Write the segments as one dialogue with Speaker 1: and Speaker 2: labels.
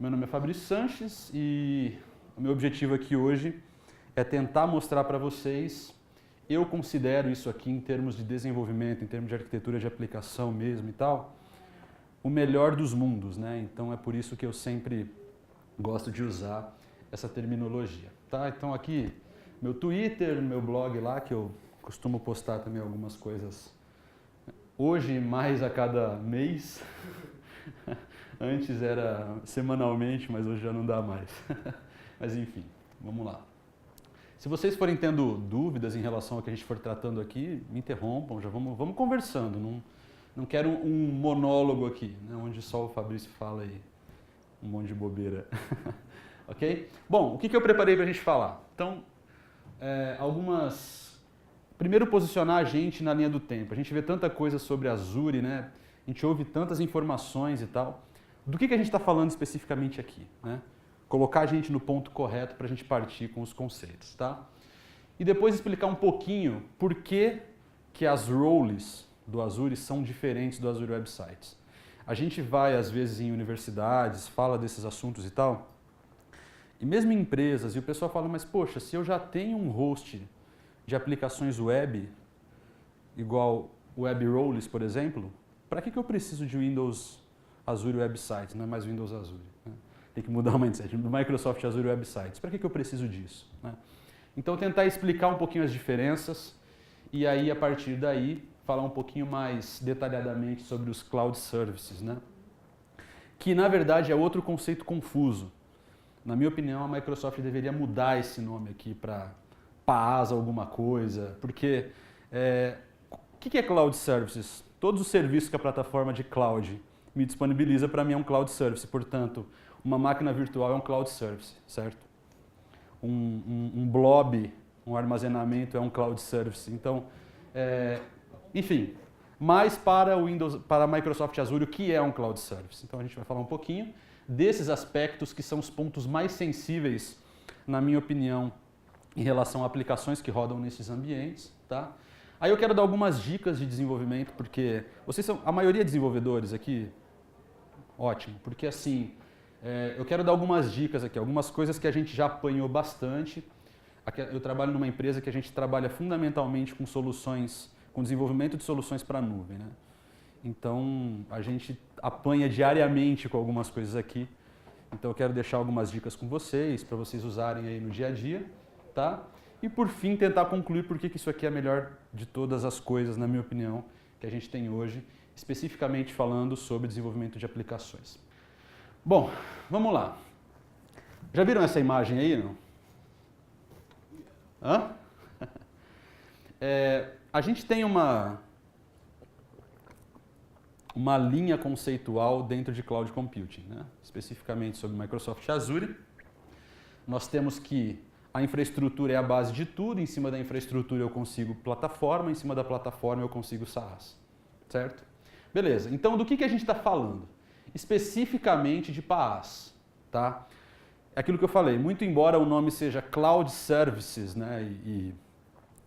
Speaker 1: Meu nome é Fabrício Sanches e o meu objetivo aqui hoje é tentar mostrar para vocês, eu considero isso aqui em termos de desenvolvimento, em termos de arquitetura de aplicação mesmo e tal, o melhor dos mundos, né? Então é por isso que eu sempre gosto de usar essa terminologia, tá? Então aqui meu Twitter, meu blog lá, que eu costumo postar também algumas coisas, hoje mais a cada mês, antes era semanalmente, mas hoje já não dá mais. Mas enfim, vamos lá. Se vocês forem tendo dúvidas em relação ao que a gente for tratando aqui, me interrompam, já vamos conversando. Não quero um monólogo aqui, né, onde só o Fabrício fala aí um monte de bobeira. Ok? Bom, o que eu preparei para a gente falar? Então, primeiro posicionar a gente na linha do tempo. A gente vê tanta coisa sobre Azure, né? A gente ouve tantas informações e tal. Do que a gente está falando especificamente aqui, né? Colocar a gente no ponto correto para a gente partir com os conceitos, tá? E depois explicar um pouquinho por que as roles do Azure são diferentes do Azure Web Sites. A gente vai, às vezes, em universidades, fala desses assuntos e tal, e mesmo em empresas, e o pessoal fala, mas poxa, se eu já tenho um host de aplicações web, igual Web Roles, por exemplo, para que eu preciso de Windows Azure Web Sites, não é mais Windows Azure, né? Tem que mudar o mindset, do Microsoft Azure Web Sites. Para que eu preciso disso, né? Então tentar explicar um pouquinho as diferenças e aí a partir daí falar um pouquinho mais detalhadamente sobre os Cloud Services, né? Que na verdade é outro conceito confuso. Na minha opinião, a Microsoft deveria mudar esse nome aqui para PaaS alguma coisa, porque o que é Cloud Services? Todos os serviços que a plataforma de cloud me disponibiliza, para mim é um Cloud Service, portanto, uma máquina virtual é um Cloud Service, certo? Um blob, um armazenamento é um Cloud Service. Então, enfim, mas para a Microsoft Azure, o que é um Cloud Service? Então a gente vai falar um pouquinho desses aspectos que são os pontos mais sensíveis, na minha opinião, em relação a aplicações que rodam nesses ambientes, tá? Aí eu quero dar algumas dicas de desenvolvimento, porque vocês são a maioria desenvolvedores aqui, ótimo, porque assim, eu quero dar algumas dicas aqui, algumas coisas que a gente já apanhou bastante. Eu trabalho numa empresa que a gente trabalha fundamentalmente com soluções, com desenvolvimento de soluções para a nuvem, né? Então a gente apanha diariamente com algumas coisas aqui. Então eu quero deixar algumas dicas com vocês, para vocês usarem aí no dia a dia, tá? E por fim tentar concluir por que isso aqui é a melhor de todas as coisas, na minha opinião, que a gente tem hoje, especificamente falando sobre desenvolvimento de aplicações. Bom, vamos lá. Já viram essa imagem aí, não? Hã? A gente tem uma linha conceitual dentro de Cloud Computing, né? Especificamente sobre Microsoft Azure. Nós temos que a infraestrutura é a base de tudo, em cima da infraestrutura eu consigo plataforma, em cima da plataforma eu consigo SaaS, certo? Beleza, então do que a gente está falando? Especificamente de PaaS, tá? É aquilo que eu falei, muito embora o nome seja Cloud Services, né, e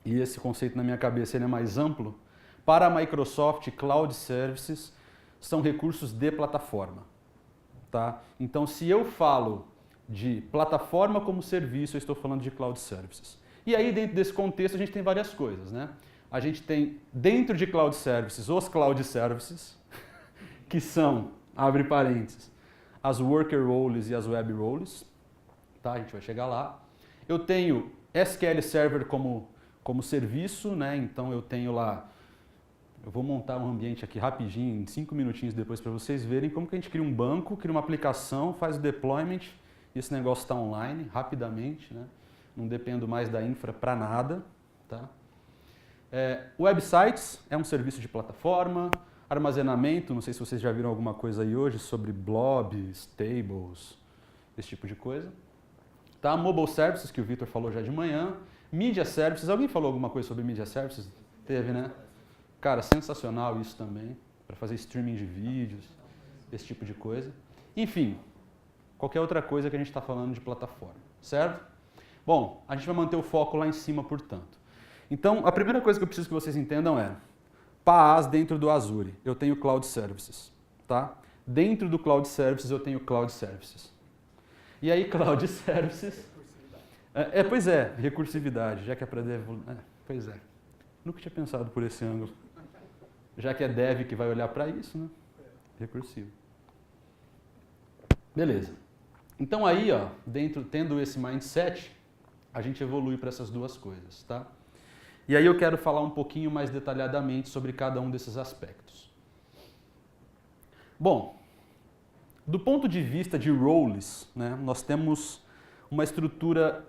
Speaker 1: esse conceito na minha cabeça ele é mais amplo, para a Microsoft, Cloud Services são recursos de plataforma, tá? Então se eu falo de plataforma como serviço, eu estou falando de Cloud Services. E aí dentro desse contexto a gente tem várias coisas, né? A gente tem dentro de Cloud Services os Cloud Services, que são, abre parênteses, as Worker Roles e as Web Roles, tá? A gente vai chegar lá. Eu tenho SQL Server como serviço, né? Então eu tenho lá, eu vou montar um ambiente aqui rapidinho, em 5 minutinhos depois para vocês verem como que a gente cria um banco, cria uma aplicação, faz o deployment, e esse negócio está online rapidamente, né? Não dependo mais da infra para nada, tá? Websites é um serviço de plataforma, armazenamento, não sei se vocês já viram alguma coisa aí hoje sobre blobs, tables, esse tipo de coisa. Tá? Mobile Services, que o Victor falou já de manhã. Media Services, alguém falou alguma coisa sobre Media Services? Teve, né? Cara, sensacional isso também, para fazer streaming de vídeos, esse tipo de coisa. Enfim, qualquer outra coisa que a gente está falando de plataforma, certo? Bom, a gente vai manter o foco lá em cima, portanto. Então, a primeira coisa que eu preciso que vocês entendam é PaaS dentro do Azure, eu tenho Cloud Services, tá? Dentro do Cloud Services eu tenho Cloud Services. E aí Cloud Services... pois é, recursividade, já que é para dev... pois é, nunca tinha pensado por esse ângulo. Já que é dev que vai olhar para isso, né? Recursivo. Beleza. Então aí, ó, tendo esse mindset, a gente evolui para essas duas coisas, tá? E aí eu quero falar um pouquinho mais detalhadamente sobre cada um desses aspectos. Bom, do ponto de vista de roles, né, nós temos uma estrutura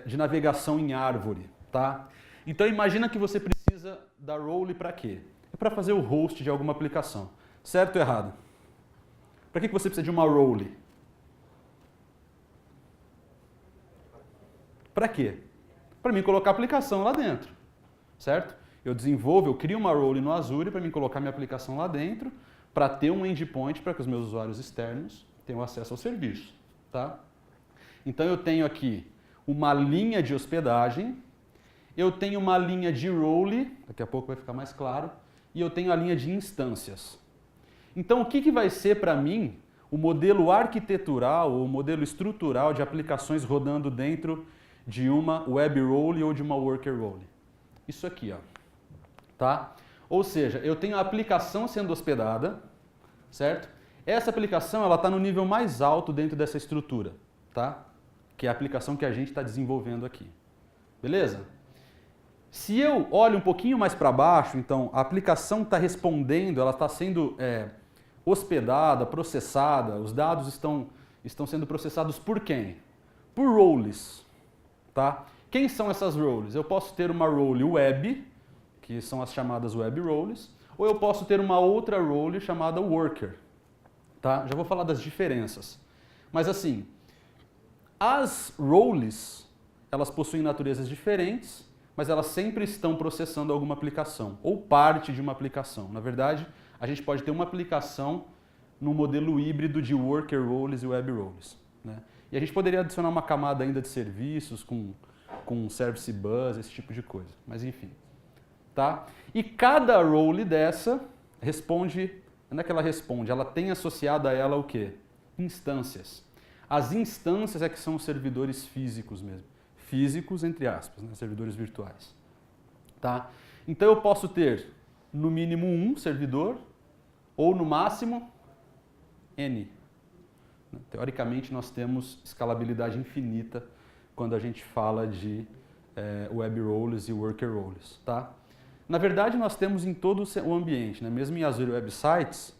Speaker 1: de navegação em árvore, tá? Então imagina que você precisa da role para quê? É para fazer o host de alguma aplicação. Certo ou errado? Para que você precisa de uma role? Para quê? Para mim colocar a aplicação lá dentro, certo? Eu desenvolvo, eu crio uma role no Azure para mim colocar minha aplicação lá dentro, para ter um endpoint para que os meus usuários externos tenham acesso ao serviço, tá? Então eu tenho aqui uma linha de hospedagem, eu tenho uma linha de role, daqui a pouco vai ficar mais claro, e eu tenho a linha de instâncias. Então o que vai ser para mim o modelo arquitetural ou o modelo estrutural de aplicações rodando dentro de uma web role ou de uma worker role? Isso aqui, ó, tá? Ou seja, eu tenho a aplicação sendo hospedada, certo? Essa aplicação ela está no nível mais alto dentro dessa estrutura, tá? Que é a aplicação que a gente está desenvolvendo aqui. Beleza? Se eu olho um pouquinho mais para baixo, então a aplicação está respondendo, ela está sendo hospedada, processada, os dados estão sendo processados por quem? Por roles, tá? Quem são essas roles? Eu posso ter uma role web, que são as chamadas web roles, ou eu posso ter uma outra role chamada worker, tá? Já vou falar das diferenças. Mas assim, as roles, elas possuem naturezas diferentes, mas elas sempre estão processando alguma aplicação, ou parte de uma aplicação. Na verdade, a gente pode ter uma aplicação no modelo híbrido de worker roles e web roles, né? E a gente poderia adicionar uma camada ainda de serviços com service bus, esse tipo de coisa. Mas enfim, tá? E cada role dessa responde, não é que ela responde, ela tem associada a ela o quê? Instâncias. As instâncias é que são os servidores físicos mesmo. Físicos, entre aspas, né? Servidores virtuais. Tá? Então eu posso ter no mínimo um servidor ou no máximo N. Teoricamente nós temos escalabilidade infinita quando a gente fala de web roles e worker roles. Tá? Na verdade nós temos em todo o ambiente, né? Mesmo em Azure Web Sites,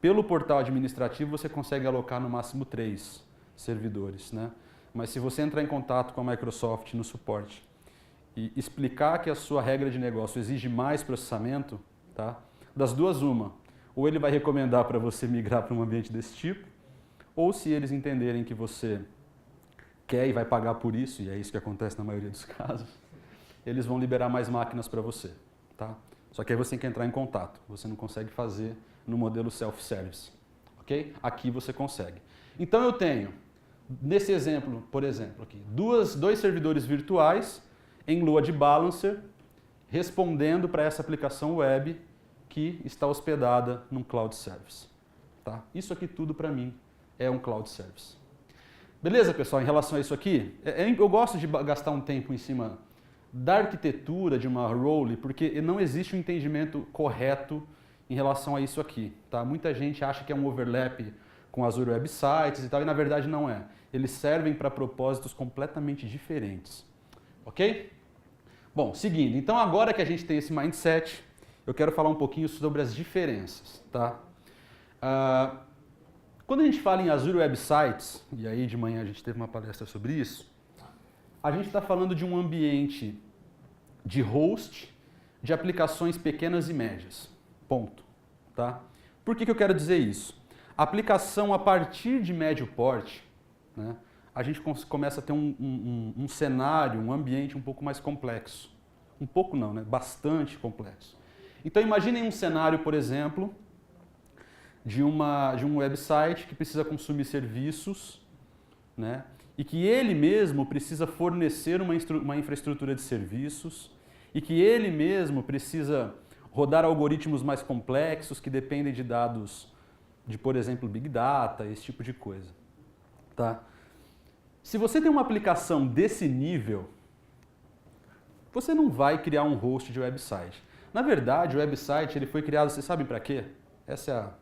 Speaker 1: pelo portal administrativo você consegue alocar no máximo 3 servidores, né? Mas se você entrar em contato com a Microsoft no suporte e explicar que a sua regra de negócio exige mais processamento, tá? Das duas uma, ou ele vai recomendar para você migrar para um ambiente desse tipo, ou se eles entenderem que você quer e vai pagar por isso, e é isso que acontece na maioria dos casos, eles vão liberar mais máquinas para você, tá? Só que aí você tem que entrar em contato, você não consegue fazer no modelo self-service, ok? Aqui você consegue. Então eu tenho, nesse exemplo, por exemplo, aqui, dois servidores virtuais em load balancer respondendo para essa aplicação web que está hospedada num cloud service. Tá? Isso aqui tudo para mim é um cloud service. Beleza, pessoal? Em relação a isso aqui, eu gosto de gastar um tempo em cima da arquitetura de uma role, porque não existe um entendimento correto em relação a isso aqui. Tá? Muita gente acha que é um overlap com Azure Web Sites e tal, e na verdade não é. Eles servem para propósitos completamente diferentes. Ok? Bom, seguindo. Então agora que a gente tem esse mindset, eu quero falar um pouquinho sobre as diferenças. Tá? Quando a gente fala em Azure Web Sites, e aí de manhã a gente teve uma palestra sobre isso, a gente está falando de um ambiente de host de aplicações pequenas e médias. Ponto. Tá? Por que eu quero dizer isso? A aplicação a partir de médio porte, né, a gente começa a ter um cenário, um ambiente um pouco mais complexo. Um pouco não, né? Bastante complexo. Então imaginem um cenário, por exemplo, de um website que precisa consumir serviços, né, e que ele mesmo precisa fornecer uma infraestrutura de serviços e que ele mesmo precisa rodar algoritmos mais complexos que dependem de dados de, por exemplo, Big Data, esse tipo de coisa. Tá? Se você tem uma aplicação desse nível, você não vai criar um host de website. Na verdade, o website ele foi criado, vocês sabem para quê? Essa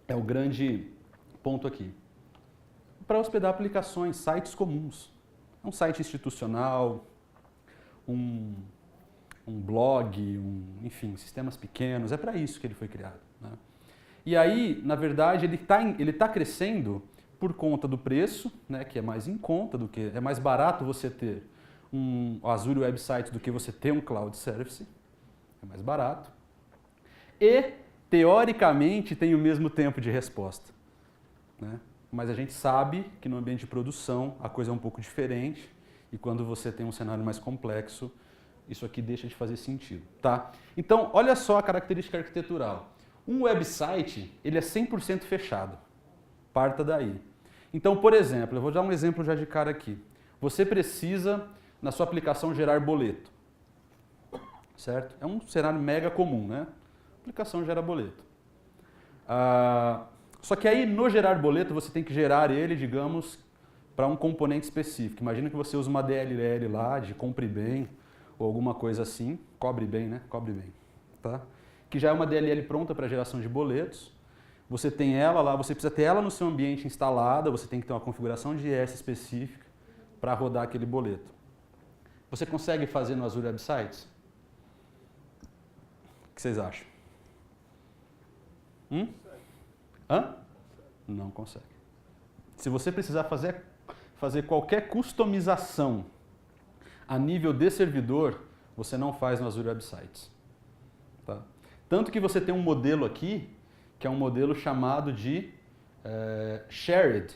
Speaker 1: é o grande ponto aqui. Para hospedar aplicações, sites comuns. Um site institucional, um blog, enfim, sistemas pequenos, é para isso que ele foi criado. Né? E aí, na verdade, ele tá crescendo por conta do preço, né, que é mais em conta do que é mais barato você ter um Azure Website do que você ter um Cloud Service, é mais barato. E, teoricamente, tem o mesmo tempo de resposta. Né? Mas a gente sabe que no ambiente de produção a coisa é um pouco diferente e quando você tem um cenário mais complexo, isso aqui deixa de fazer sentido. Tá? Então, olha só a característica arquitetural. Um website, ele é 100% fechado. Parta daí. Então, por exemplo, eu vou dar um exemplo já de cara aqui. Você precisa, na sua aplicação, gerar boleto. Certo? É um cenário mega comum, né? A aplicação gera boleto. Só que aí, no gerar boleto, você tem que gerar ele, digamos, para um componente específico. Imagina que você usa uma DLL lá, de compre bem, ou alguma coisa assim. Cobre bem, né? Cobre bem. Tá? Que já é uma DLL pronta para geração de boletos. Você tem ela lá, você precisa ter ela no seu ambiente instalada, você tem que ter uma configuração de IS específica para rodar aquele boleto. Você consegue fazer no Azure Websites? O que vocês acham? Hã? Não consegue. Se você precisar fazer qualquer customização a nível de servidor, você não faz no Azure Websites. Tá? Tanto que você tem um modelo aqui, que é um modelo chamado de shared,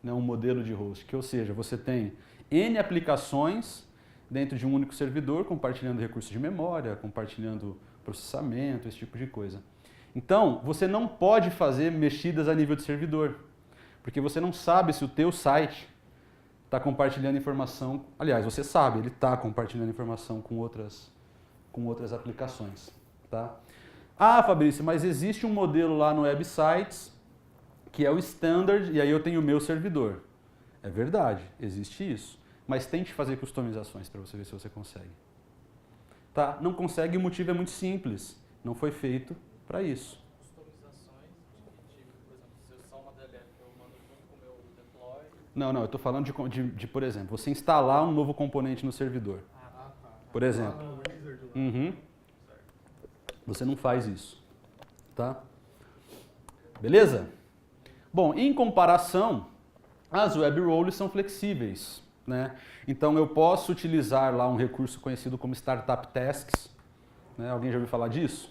Speaker 1: né? Um modelo de host, que ou seja, você tem N aplicações dentro de um único servidor, compartilhando recursos de memória, compartilhando processamento, esse tipo de coisa. Então, você não pode fazer mexidas a nível de servidor, porque você não sabe se o teu site está compartilhando informação. Aliás, você sabe, ele está compartilhando informação com outras aplicações. Tá? Ah, Fabrício, mas existe um modelo lá no Websites que é o Standard e aí eu tenho o meu servidor. É verdade, existe isso. Mas tente fazer customizações para você ver se você consegue. Tá? Não consegue, o motivo é muito simples. Não foi feito para isso.
Speaker 2: Customizações de, por exemplo, se eu só uma DLL que eu mando junto com o meu deploy.
Speaker 1: Não, eu estou falando de, por exemplo, você instalar um novo componente no servidor. Por exemplo. Você não faz isso. Tá? Beleza? Bom, em comparação, as web roles são flexíveis. Né? Então eu posso utilizar lá um recurso conhecido como Startup Tasks. Né? Alguém já ouviu falar disso?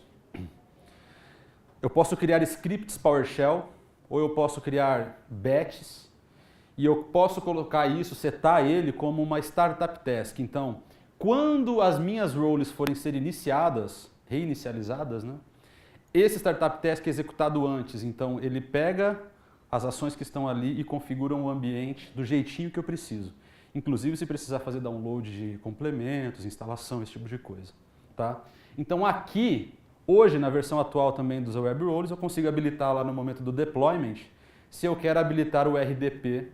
Speaker 1: Eu posso criar scripts PowerShell, ou eu posso criar batches, e eu posso colocar isso, setar ele como uma Startup Task. Então, quando as minhas roles forem ser reinicializadas, né? Esse Startup Task é executado antes, então ele pega as ações que estão ali e configura o ambiente do jeitinho que eu preciso. Inclusive se precisar fazer download de complementos, instalação, esse tipo de coisa. Tá? Então aqui, hoje na versão atual também dos Web Roles, eu consigo habilitar lá no momento do deployment, se eu quero habilitar o RDP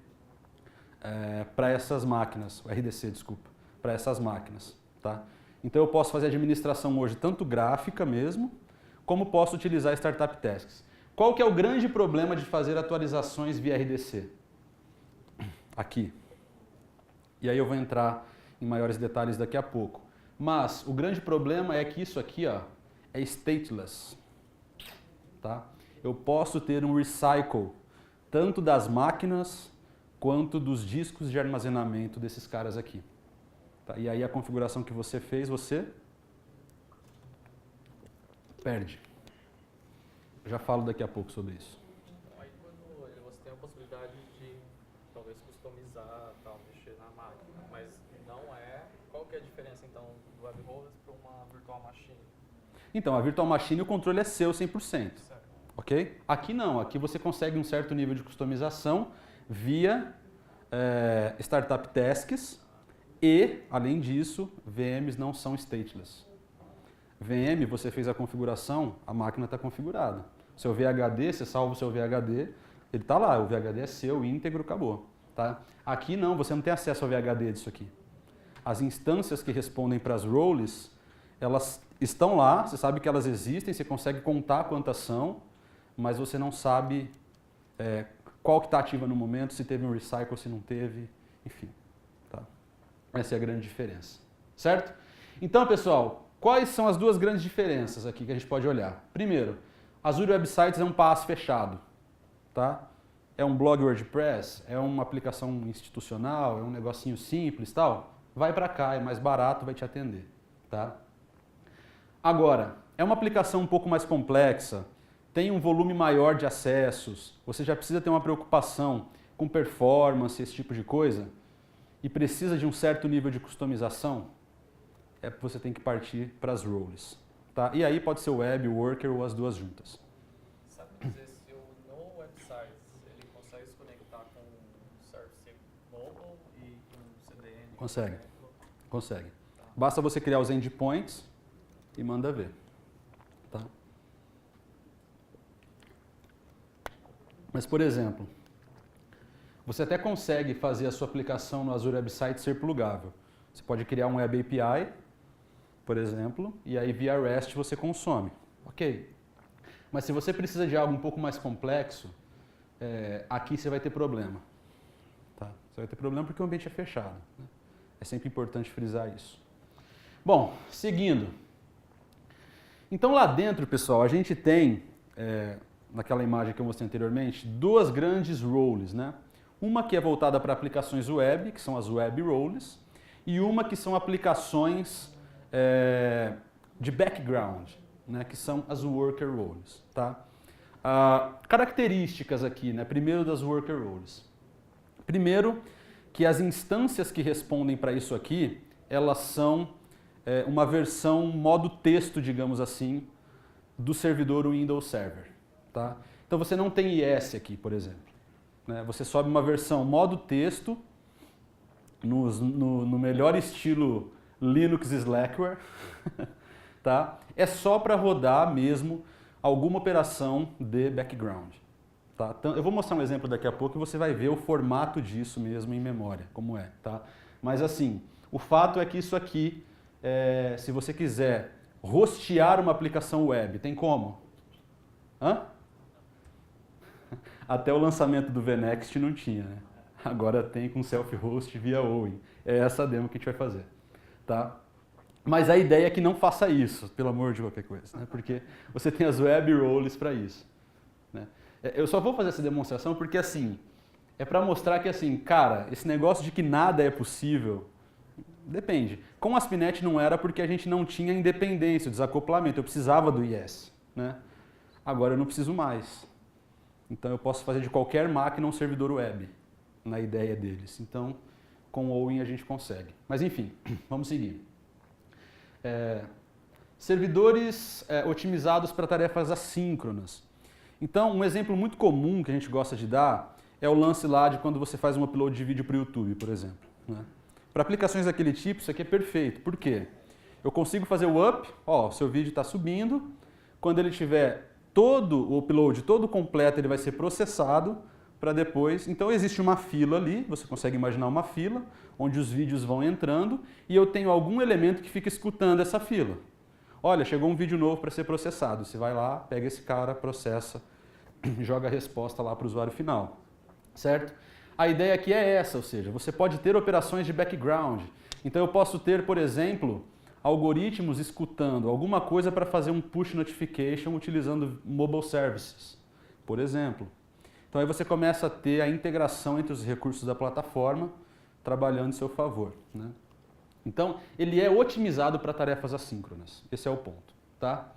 Speaker 1: para essas máquinas, o RDC, desculpa, para essas máquinas. Tá? Então eu posso fazer administração hoje tanto gráfica mesmo, como posso utilizar Startup Tasks. Qual que é o grande problema de fazer atualizações via RDC? Aqui. E aí eu vou entrar em maiores detalhes daqui a pouco. Mas o grande problema é que isso aqui ó, é stateless. Tá? Eu posso ter um recycle tanto das máquinas quanto dos discos de armazenamento desses caras aqui. Tá? E aí a configuração que você fez, você perde. Eu já falo daqui a pouco sobre isso.
Speaker 2: Então, aí quando você tem a possibilidade de talvez customizar, tal, mexer na máquina, mas não é... Qual que é a diferença então do Web Rollers para uma Virtual Machine?
Speaker 1: Então, a Virtual Machine, o controle é seu 100%.
Speaker 2: Certo.
Speaker 1: Ok? Aqui não, aqui você consegue um certo nível de customização via Startup Tasks e, além disso, VMs não são stateless. VM, você fez a configuração, a máquina está configurada. Seu VHD, você salva o seu VHD, Ele está lá, o VHD é seu, íntegro, acabou. Tá? Aqui não, você não tem acesso ao VHD disso aqui. As instâncias que respondem para as roles, elas estão lá, você sabe que elas existem, você consegue contar quantas são, mas você não sabe qual que está ativa no momento, se teve um recycle, se não teve, enfim. Tá? Essa é a grande diferença. Certo? Então, pessoal, quais são as duas grandes diferenças aqui que a gente pode olhar? Primeiro, Azure Web Sites é um passo fechado. Tá? É um blog WordPress, é uma aplicação institucional, é um negocinho simples, tal. Vai para cá, é mais barato, vai te atender, tá? Agora, é uma aplicação um pouco mais complexa, tem um volume maior de acessos, você já precisa ter uma preocupação com performance, esse tipo de coisa, e precisa de um certo nível de customização, você tem que partir para as roles, tá? E aí pode ser o web, o worker ou as duas juntas.
Speaker 2: Sabe dizer se no website ele consegue se conectar com um Service Mobile e um CDN?
Speaker 1: Consegue, consegue. Basta você criar os endpoints e manda ver. Tá? Mas, por exemplo, você até consegue fazer a sua aplicação no Azure Web Site ser plugável. Você pode criar um Web API, por exemplo, e aí via REST você consome. Ok. Mas se você precisa de algo um pouco mais complexo, aqui você vai ter problema. Tá? Você vai ter problema porque o ambiente é fechado. Né? É sempre importante frisar isso. Bom, seguindo. Então lá dentro, pessoal, a gente tem, naquela imagem que eu mostrei anteriormente, duas grandes roles, né? Uma que é voltada para aplicações web, que são as web roles, e uma que são aplicações de background, né? Que são as worker roles. Tá? Características aqui, né? Primeiro das worker roles. Primeiro, que as instâncias que respondem para isso aqui, elas são uma versão modo texto, digamos assim, do servidor Windows Server. Tá? Então você não tem IS aqui, por exemplo. Né? Você sobe uma versão modo texto, no melhor estilo Linux Slackware. Tá? É só para rodar mesmo alguma operação de background. Tá? Então, eu vou mostrar um exemplo daqui a pouco e você vai ver o formato disso mesmo em memória, como é. Tá? Mas assim, o fato é que isso aqui, se você quiser hostear uma aplicação web, tem como? Hã? Até o lançamento do VNext não tinha, né? Agora tem com self-host via Owen. É essa demo que a gente vai fazer. Tá? Mas a ideia é que não faça isso, pelo amor de qualquer coisa, né? Porque você tem as web roles para isso. Né? Eu só vou fazer essa demonstração porque, assim, é para mostrar que, assim, cara, esse negócio de que nada é possível, depende. Com o ASP.NET não era porque a gente não tinha independência, o desacoplamento, eu precisava do IS. Né? Agora eu não preciso mais. Então eu posso fazer de qualquer máquina um servidor web, na ideia deles. Então, com o Owen a gente consegue. Mas enfim, vamos seguir. Servidores otimizados para tarefas assíncronas. Então, um exemplo muito comum que a gente gosta de dar é o lance lá de quando você faz um upload de vídeo para o YouTube, por exemplo. Né? Para aplicações daquele tipo, isso aqui é perfeito. Por quê? Eu consigo fazer o up, ó, seu vídeo está subindo, quando ele tiver todo o upload todo completo, ele vai ser processado para depois. Então existe uma fila ali, você consegue imaginar uma fila, onde os vídeos vão entrando e eu tenho algum elemento que fica escutando essa fila. Olha, chegou um vídeo novo para ser processado. Você vai lá, pega esse cara, processa, joga a resposta lá para o usuário final. Certo? A ideia aqui é essa, ou seja, você pode ter operações de background. Então eu posso ter, por exemplo, algoritmos escutando alguma coisa para fazer um push notification utilizando mobile services, por exemplo. Então aí você começa a ter a integração entre os recursos da plataforma trabalhando em seu favor. Né? Então ele é otimizado para tarefas assíncronas. Esse é o ponto. Tá?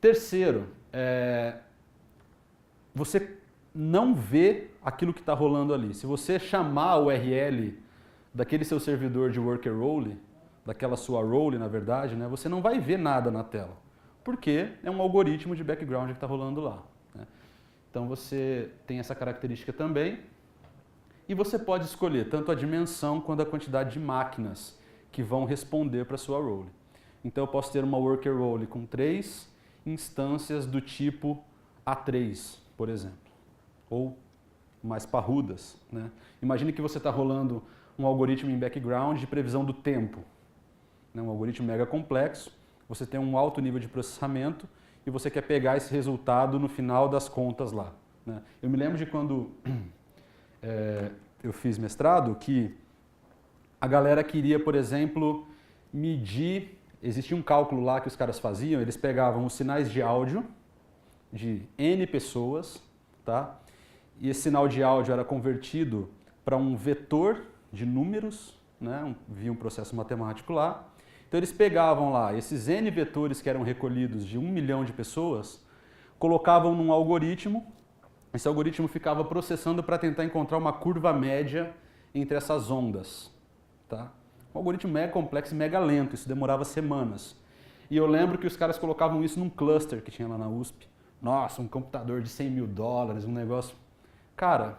Speaker 1: Terceiro, você não vê aquilo que está rolando ali. Se você chamar o URL daquele seu servidor de worker role, daquela sua role, na verdade, né, você não vai ver nada na tela, porque é um algoritmo de background que está rolando lá. Né? Então você tem essa característica também, e você pode escolher tanto a dimensão quanto a quantidade de máquinas que vão responder para a sua role. Então eu posso ter uma worker role com 3 instâncias do tipo A3, por exemplo. ou mais parrudas, né? Imagine que você está rolando um algoritmo em background de previsão do tempo, né? Um algoritmo mega complexo, você tem um alto nível de processamento e você quer pegar esse resultado no final das contas lá, né? Eu me lembro de quando eu fiz mestrado que a galera queria, por exemplo, medir, existia um cálculo lá que os caras faziam, eles pegavam os sinais de áudio de N pessoas, tá? E esse sinal de áudio era convertido para um vetor de números, né? Via um processo matemático lá. Então eles pegavam lá esses N vetores que eram recolhidos de 1 milhão de pessoas, colocavam num algoritmo, esse algoritmo ficava processando para tentar encontrar uma curva média entre essas ondas, tá? Um algoritmo mega complexo e mega lento, isso demorava semanas. E eu lembro que os caras colocavam isso num cluster que tinha lá na USP. Nossa, um computador de $100 mil, um negócio... Cara,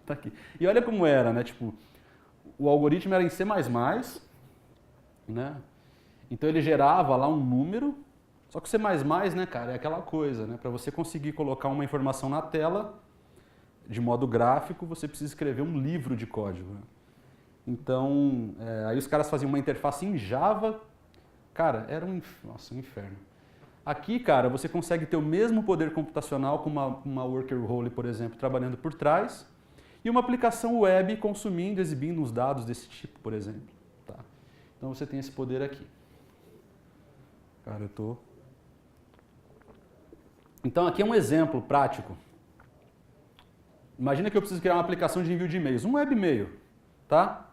Speaker 1: tá aqui. E olha como era, né? Tipo, o algoritmo era em C++, né? Então ele gerava lá um número, só que o C++, né, cara, é aquela coisa, né? Para você conseguir colocar uma informação na tela de modo gráfico, você precisa escrever um livro de código, né? Então, aí os caras faziam uma interface em Java, cara, era um inferno. Aqui, cara, você consegue ter o mesmo poder computacional com uma worker role, por exemplo, trabalhando por trás, e uma aplicação web consumindo, exibindo uns dados desse tipo, por exemplo. Tá? Então você tem esse poder aqui. Cara, Então aqui é um exemplo prático. Imagina que eu preciso criar uma aplicação de envio de e-mails, um web e-mail, tá?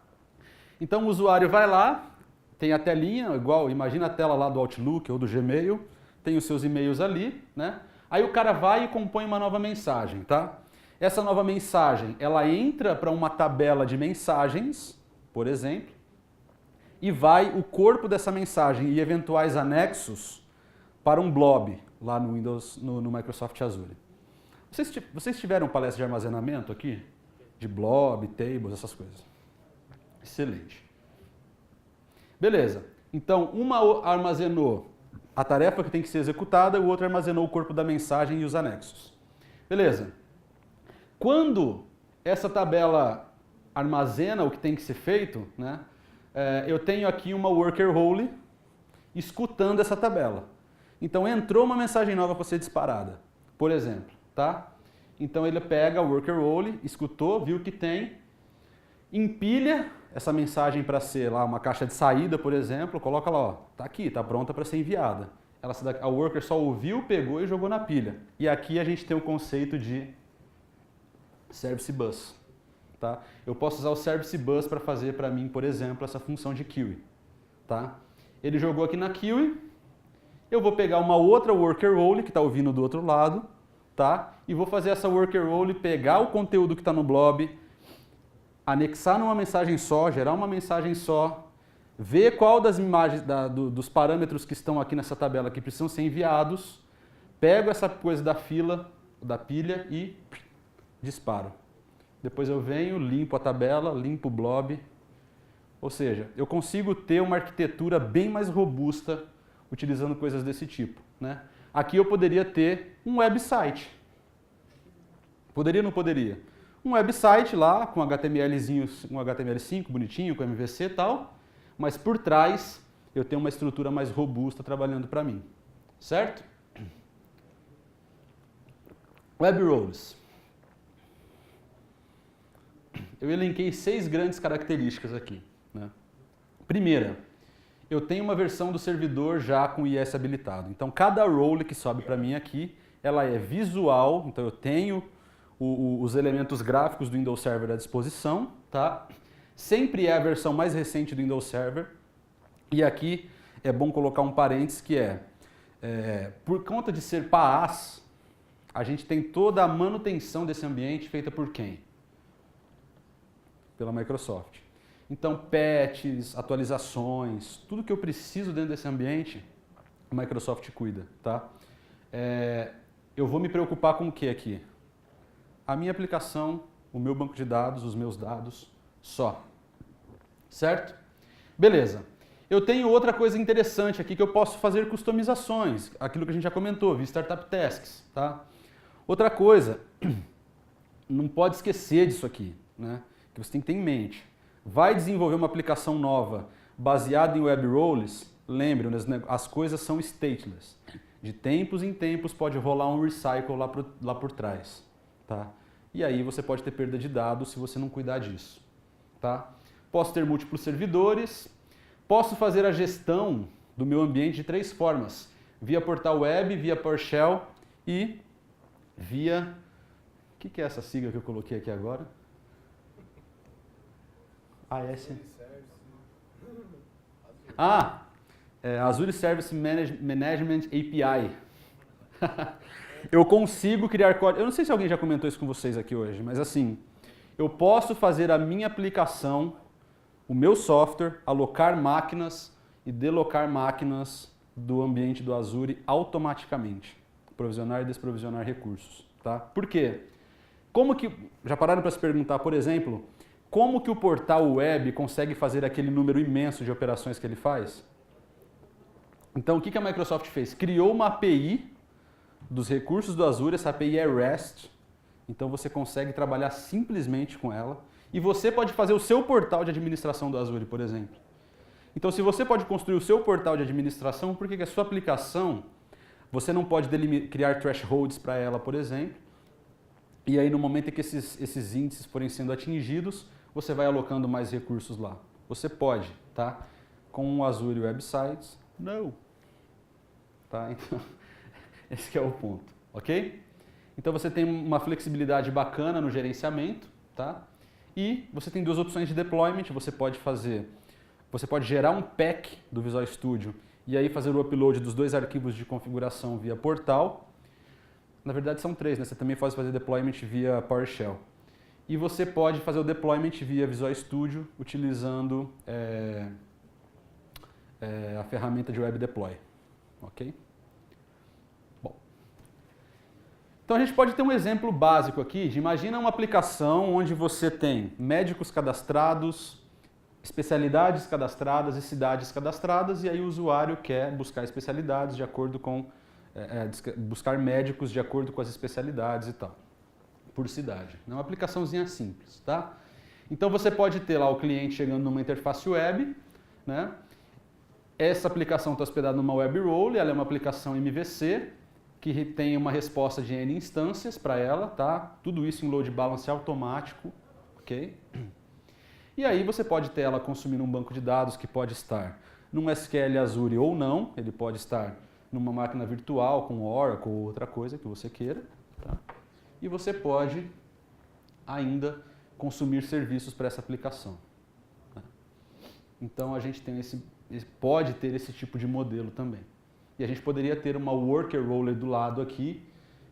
Speaker 1: Então o usuário vai lá, tem a telinha, igual, imagina a tela lá do Outlook ou do Gmail, tem os seus e-mails ali, né? Aí o cara vai e compõe uma nova mensagem, tá? Essa nova mensagem, ela entra para uma tabela de mensagens, por exemplo, e vai o corpo dessa mensagem e eventuais anexos para um blob lá no Windows, no Microsoft Azure. Vocês tiveram palestra de armazenamento aqui? De blob, tables, essas coisas. Excelente. Beleza. Então, uma armazenou a tarefa que tem que ser executada, o outro armazenou o corpo da mensagem e os anexos. Beleza. Quando essa tabela armazena o que tem que ser feito, né, eu tenho aqui uma worker role escutando essa tabela. Então entrou uma mensagem nova para ser disparada, por exemplo, tá? Então ele pega a worker role, escutou, viu que tem, empilha essa mensagem para ser lá uma caixa de saída, por exemplo, coloca lá, ó, tá aqui, tá pronta para ser enviada. A worker só ouviu, pegou e jogou na pilha. E aqui a gente tem o conceito de Service Bus. Tá? Eu posso usar o Service Bus para fazer para mim, por exemplo, essa função de queue. Tá? Ele jogou aqui na queue, eu vou pegar uma outra worker role que está ouvindo do outro lado, tá? E vou fazer essa worker role pegar o conteúdo que está no blob, anexar numa mensagem só, gerar uma mensagem só, ver qual das imagens, dos parâmetros que estão aqui nessa tabela que precisam ser enviados, pego essa coisa da fila, da pilha e disparo. Depois eu venho, limpo a tabela, limpo o blob. Ou seja, eu consigo ter uma arquitetura bem mais robusta utilizando coisas desse tipo, né? Aqui eu poderia ter um website. Poderia ou não poderia? Um website lá com HTMLzinho, um HTML5 bonitinho, com MVC e tal, mas por trás eu tenho uma estrutura mais robusta trabalhando para mim. Certo? Web Roles. Eu elenquei 6 grandes características aqui, né? Primeira, eu tenho uma versão do servidor já com IS habilitado. Então, cada role que sobe para mim aqui, ela é visual, então eu tenho os elementos gráficos do Windows Server à disposição, tá? Sempre é a versão mais recente do Windows Server. E aqui é bom colocar um parênteses que por conta de ser PaaS, a gente tem toda a manutenção desse ambiente feita por quem? Pela Microsoft. Então, patches, atualizações, tudo que eu preciso dentro desse ambiente, a Microsoft cuida, tá? Eu vou me preocupar com o que aqui? A minha aplicação, o meu banco de dados, os meus dados, só. Certo? Beleza. Eu tenho outra coisa interessante aqui que eu posso fazer customizações, aquilo que a gente já comentou, via Startup Tasks, tá? Outra coisa, não pode esquecer disso aqui, né? Que você tem que ter em mente. Vai desenvolver uma aplicação nova baseada em Web Roles, lembre, as coisas são stateless. De tempos em tempos pode rolar um recycle lá por trás, tá? E aí você pode ter perda de dados se você não cuidar disso, tá? Posso ter múltiplos servidores, posso fazer a gestão do meu ambiente de 3 formas, via portal web, via PowerShell e via... O que é essa sigla que eu coloquei aqui agora? Azure Service Management API. Eu consigo criar código. Eu não sei se alguém já comentou isso com vocês aqui hoje, mas assim, eu posso fazer a minha aplicação, o meu software, alocar máquinas e deslocar máquinas do ambiente do Azure automaticamente. Provisionar e desprovisionar recursos, tá? Por quê? Já pararam para se perguntar, por exemplo, como que o portal web consegue fazer aquele número imenso de operações que ele faz? Então, o que a Microsoft fez? Criou uma API dos recursos do Azure, essa API é REST, então você consegue trabalhar simplesmente com ela e você pode fazer o seu portal de administração do Azure, por exemplo. Então, se você pode construir o seu portal de administração, por que a sua aplicação, você não pode criar thresholds para ela, por exemplo, e aí no momento em que esses índices forem sendo atingidos, você vai alocando mais recursos lá. Você pode, tá? Com o Azure Web Sites, não. Tá? Então, esse que é o ponto, ok? Então você tem uma flexibilidade bacana no gerenciamento, tá? E você tem 2 opções de deployment, você pode gerar um pack do Visual Studio e aí fazer o upload dos 2 arquivos de configuração via portal. Na verdade são 3, né? Você também pode fazer deployment via PowerShell. E você pode fazer o deployment via Visual Studio utilizando a ferramenta de Web Deploy, ok? Bom, então a gente pode ter um exemplo básico aqui de imagina uma aplicação onde você tem médicos cadastrados, especialidades cadastradas e cidades cadastradas e aí o usuário quer buscar especialidades de acordo com buscar médicos de acordo com as especialidades e tal, por cidade. É uma aplicaçãozinha simples, tá? Então você pode ter lá o cliente chegando numa interface web, né? Essa aplicação está hospedada numa web role, ela é uma aplicação MVC, que tem uma resposta de N instâncias para ela, tá? Tudo isso em load balance automático, ok? E aí você pode ter ela consumindo um banco de dados que pode estar num SQL Azure ou não, ele pode estar numa máquina virtual com Oracle ou outra coisa que você queira, tá? E você pode ainda consumir serviços para essa aplicação. Tá? Então a gente tem pode ter esse tipo de modelo também. E a gente poderia ter uma worker roller do lado aqui,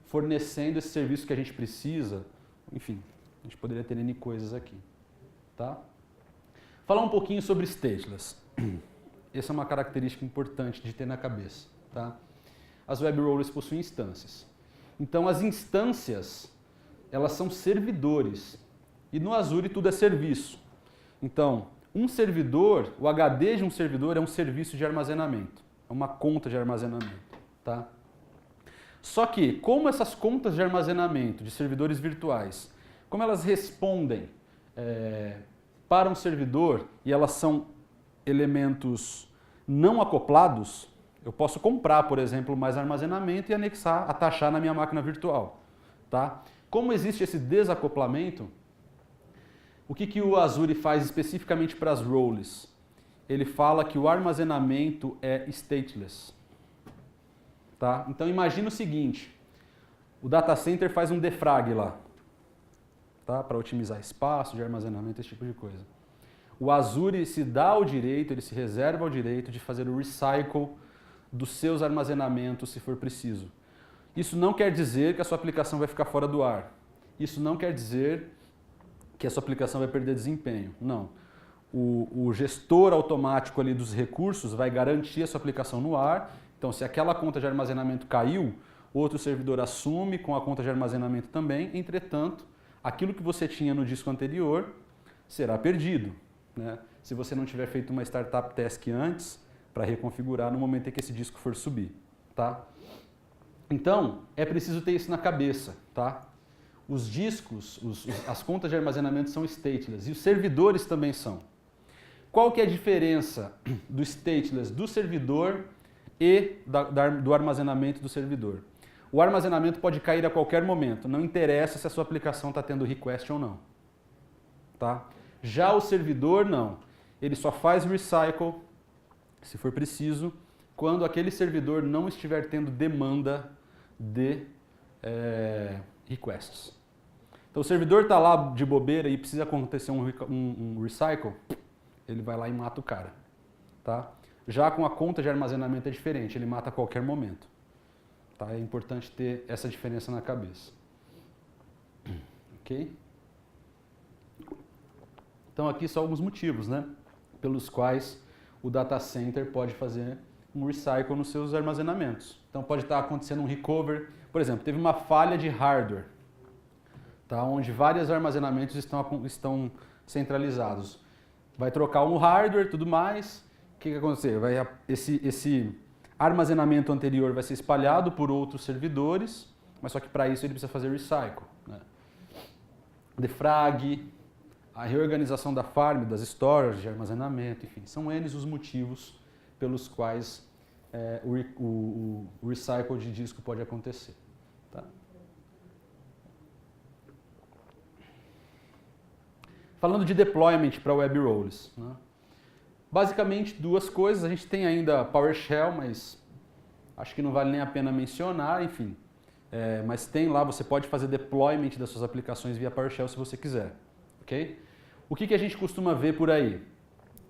Speaker 1: fornecendo esse serviço que a gente precisa. Enfim, a gente poderia ter N coisas aqui. Tá? Falar um pouquinho sobre stateless. Essa é uma característica importante de ter na cabeça. Tá? As web rollers possuem instâncias. Então as instâncias, elas são servidores. E no Azure tudo é serviço. Então, um servidor, o HD de um servidor é um serviço de armazenamento. É uma conta de armazenamento. Tá? Só que, como essas contas de armazenamento de servidores virtuais, como elas respondem para um servidor e elas são elementos não acoplados, eu posso comprar, por exemplo, mais armazenamento e anexar, atachar na minha máquina virtual. Tá? Como existe esse desacoplamento, o que o Azure faz especificamente para as roles? Ele fala que o armazenamento é stateless. Tá? Então imagina o seguinte, o data center faz um defrag lá, tá? Para otimizar espaço de armazenamento, esse tipo de coisa. O Azure se dá o direito, ele se reserva o direito de fazer o recycle dos seus armazenamentos se for preciso. Isso não quer dizer que a sua aplicação vai ficar fora do ar. Isso não quer dizer que a sua aplicação vai perder desempenho. Não. O gestor automático ali dos recursos vai garantir a sua aplicação no ar. Então, se aquela conta de armazenamento caiu, outro servidor assume com a conta de armazenamento também. Entretanto, aquilo que você tinha no disco anterior será perdido, né? se você não tiver feito uma startup task antes, para reconfigurar no momento em que esse disco for subir, tá? Então, é preciso ter isso na cabeça, tá? Os discos, as contas de armazenamento são stateless e os servidores também são. Qual que é a diferença do stateless do servidor e do armazenamento do servidor? O armazenamento pode cair a qualquer momento, não interessa se a sua aplicação está tendo request ou não. Tá? Já o servidor, não. Ele só faz recycle, se for preciso, quando aquele servidor não estiver tendo demanda de requests. Então o servidor está lá de bobeira e precisa acontecer um recycle, ele vai lá e mata o cara. Tá? Já com a conta de armazenamento é diferente, ele mata a qualquer momento. Tá? É importante ter essa diferença na cabeça. Ok? Então aqui só alguns motivos, né, pelos quais o data center pode fazer um recycle nos seus armazenamentos. Então pode estar acontecendo um recover, por exemplo, teve uma falha de hardware, tá, onde vários armazenamentos estão centralizados. Vai trocar um hardware e tudo mais, o que vai acontecer? Esse armazenamento anterior vai ser espalhado por outros servidores, mas só que para isso ele precisa fazer recycle, né? Defrag, a reorganização da farm, das storage, de armazenamento, enfim, são N os motivos pelos quais o recycle de disco pode acontecer. Tá? Falando de deployment para web roles, né? Basicamente duas coisas, a gente tem ainda PowerShell, mas acho que não vale nem a pena mencionar, enfim. Mas tem lá, você pode fazer deployment das suas aplicações via PowerShell se você quiser. Okay? O que a gente costuma ver por aí,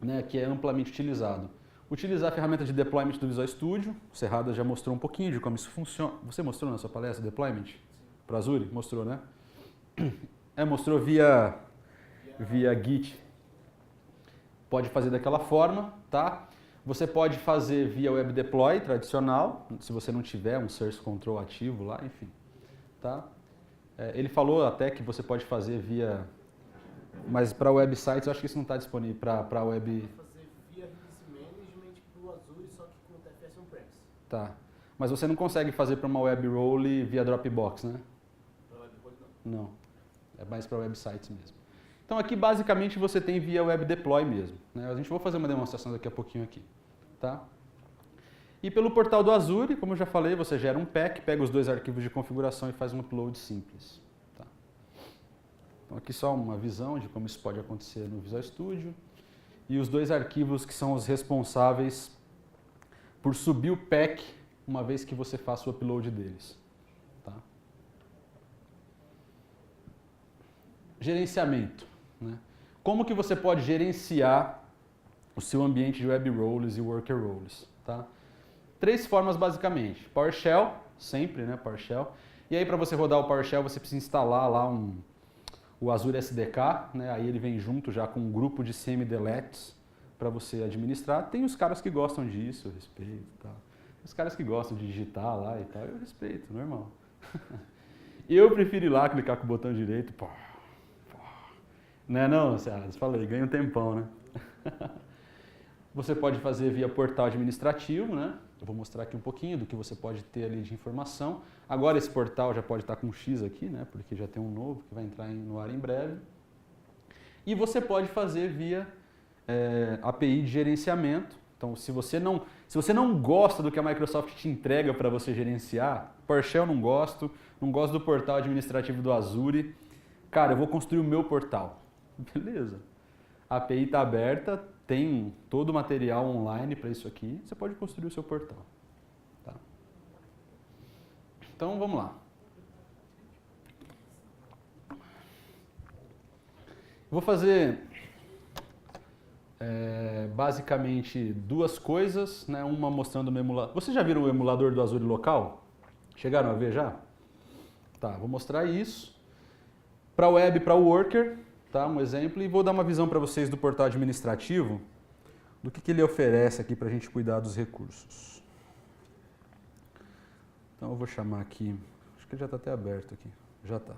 Speaker 1: né, que é amplamente utilizado? Utilizar a ferramenta de deployment do Visual Studio, o Serrada já mostrou um pouquinho de como isso funciona. Você mostrou na sua palestra deployment para o Azure? Mostrou, né? Mostrou via Git. Pode fazer daquela forma, tá? Você pode fazer via Web Deploy tradicional, se você não tiver um Source Control ativo lá, enfim, tá? Ele falou até que você pode fazer via... Mas para websites eu acho que isso não está disponível para web...
Speaker 3: Fazer via Release Management para o Azure, só que com o TFS on-premise.
Speaker 1: Tá. Mas você não consegue fazer para uma web role via Dropbox, né?
Speaker 3: Para web role não.
Speaker 1: Não. É mais para websites mesmo. Então aqui basicamente você tem via Web Deploy mesmo, né? A gente vai fazer uma demonstração daqui a pouquinho aqui, tá? E pelo portal do Azure, como eu já falei, você gera um pack, pega os dois arquivos de configuração e faz um upload simples. Tá? Então aqui só uma visão de como isso pode acontecer no Visual Studio. E os dois arquivos que são os responsáveis por subir o pack uma vez que você faça o upload deles. Tá? Gerenciamento. Né? Como que você pode gerenciar o seu ambiente de web roles e worker roles? Tá? Três formas basicamente. PowerShell, sempre, né? PowerShell. E aí para você rodar o PowerShell você precisa instalar lá o Azure SDK, né? Aí ele vem junto já com um grupo de CMDLETs para você administrar. Tem os caras que gostam disso, eu respeito. Tá? Os caras que gostam de digitar lá e tal, eu respeito, normal. Eu prefiro ir lá, clicar com o botão direito, pô. Não é não, Cearas? Falei, ganha um tempão, né? Você pode fazer via portal administrativo, né? Eu vou mostrar aqui um pouquinho do que você pode ter ali de informação. Agora esse portal já pode estar com um X aqui, né? Porque já tem um novo que vai entrar no ar em breve. E você pode fazer via API de gerenciamento. Então, se você não gosta do que a Microsoft te entrega para você gerenciar, PowerShell não gosto do portal administrativo do Azure, cara, eu vou construir o meu portal. Beleza. A API está aberta, tem todo o material online para isso aqui, você pode construir o seu portal. Tá? Então, vamos lá. Vou fazer basicamente duas coisas, né? Uma mostrando o emulador. Vocês já viram o emulador do Azure local? Chegaram a ver já? Tá, vou mostrar isso. Para a web e para o worker, tá? Um exemplo, e vou dar uma visão para vocês do portal administrativo, do que ele oferece aqui para a gente cuidar dos recursos. Então eu vou chamar aqui, acho que já está até aberto aqui, já está.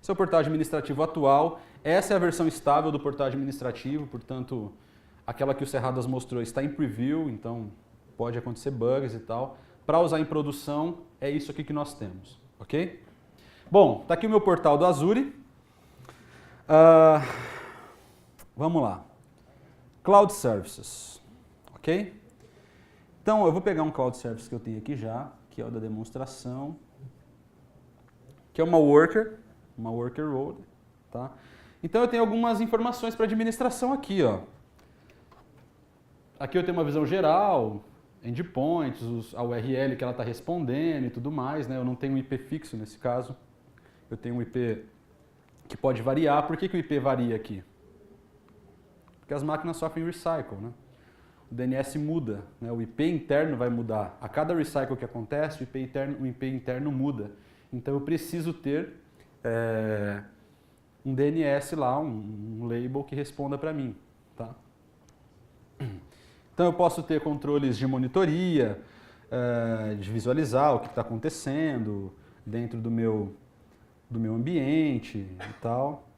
Speaker 1: Esse é o portal administrativo atual, essa é a versão estável do portal administrativo, portanto aquela que o Serradas mostrou está em preview, então pode acontecer bugs e tal. Para usar em produção, é isso aqui que nós temos, ok? Bom, está aqui o meu portal do Azure. Vamos lá. Cloud Services, ok? Então, eu vou pegar um Cloud Service que eu tenho aqui já, que é o da demonstração, que é uma worker role, tá? Então, eu tenho algumas informações para administração aqui, ó. Aqui eu tenho uma visão geral, endpoints, a URL que ela está respondendo e tudo mais, né? Eu não tenho um IP fixo nesse caso. Eu tenho um IP que pode variar. Por que o IP varia aqui? Porque as máquinas sofrem recycle, né? O DNS muda, né? O IP interno vai mudar. A cada recycle que acontece, o IP interno muda. Então eu preciso ter um DNS lá, um label que responda para mim, tá? Então eu posso ter controles de monitoria, de visualizar o que está acontecendo dentro do meu ambiente e tal.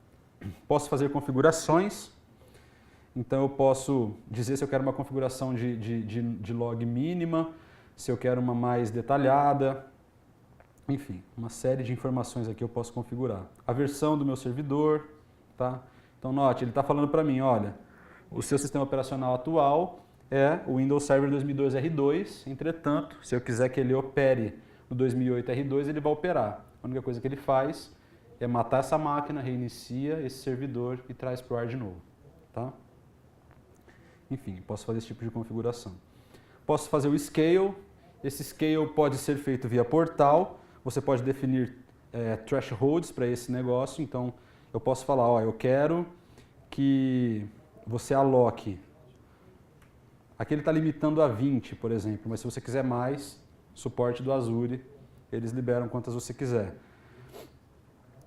Speaker 1: Posso fazer configurações. Então eu posso dizer se eu quero uma configuração de log mínima, se eu quero uma mais detalhada. Enfim, uma série de informações aqui eu posso configurar. A versão do meu servidor, tá? Então note, ele está falando para mim, olha, o seu sistema operacional atual é o Windows Server 2002 R2, entretanto, se eu quiser que ele opere no 2008 R2, ele vai operar. A única coisa que ele faz é matar essa máquina, reinicia esse servidor e traz para o ar de novo, tá? Enfim, posso fazer esse tipo de configuração. Posso fazer o scale. Esse scale pode ser feito via portal. Você pode definir thresholds para esse negócio. Então, eu posso falar, ó, eu quero que você aloque. Aqui ele está limitando a 20, por exemplo, mas se você quiser mais, suporte do Azure, eles liberam quantas você quiser.